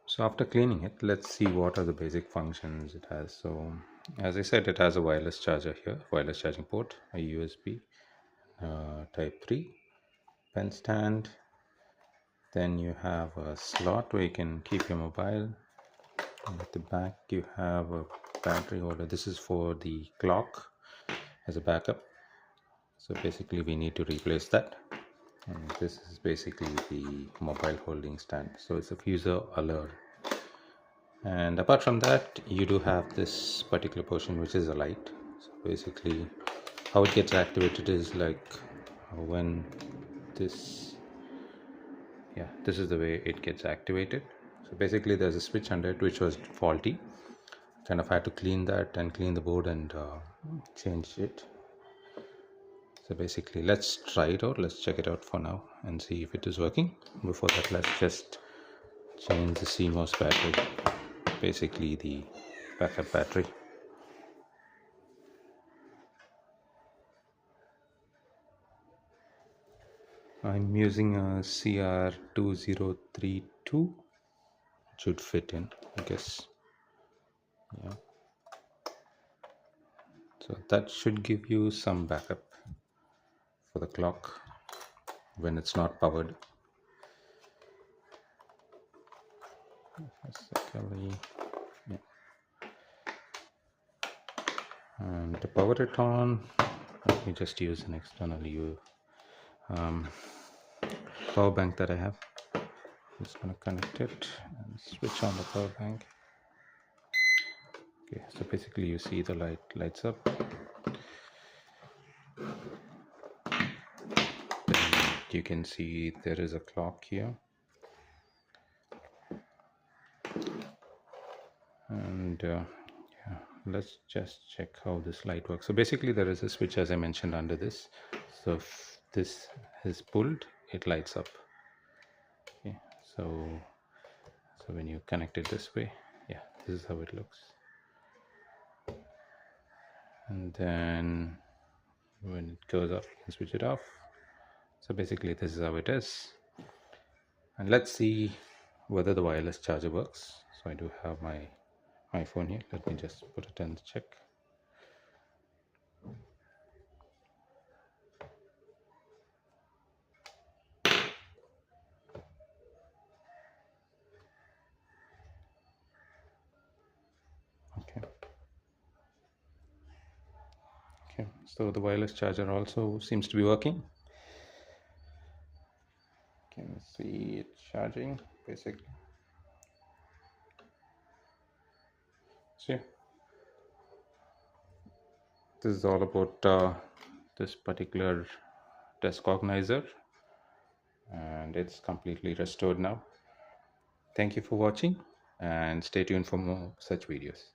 So after cleaning it, let's see what are the basic functions it has. So as I said, it has a wireless charger here, wireless charging port, a USB type 3, pen stand. Then you have a slot where you can keep your mobile. And at the back you have a battery holder. This is for the clock as a backup. So basically we need to replace that. And this is basically the mobile holding stand. So it's a Fuzo Allure. And apart from that, you do have this particular portion which is a light. So basically how it gets activated is like when this this is the way it gets activated. So basically there's a switch under it which was faulty. Kind of had to clean that and clean the board and change it. So basically let's try it out, let's check it out for now and see if it is working. Before that, let's just change the CMOS battery, basically the backup battery. I'm using a CR2032. It should fit in, I guess. Yeah, so that should give you some backup for the clock when it's not powered. Yeah. And to power it on, let me just use an external power bank that I have. Just gonna connect it and switch on the power bank. Okay, so basically you see the light lights up. Then you can see there is a clock here, and yeah, let's just check how this light works. So basically there is a switch, as I mentioned, under this. So if this is pulled, it lights up. Okay, so when you connect it this way, yeah, this is how it looks. And then when it goes off, you can switch it off. So basically this is how it is. And let's see whether the wireless charger works. So I do have my phone here. Let me just put it in the check. Okay, so the wireless charger also seems to be working. You can see it charging basically. So yeah, this is all about this particular desk organizer, and it's completely restored now. Thank you for watching and stay tuned for more such videos.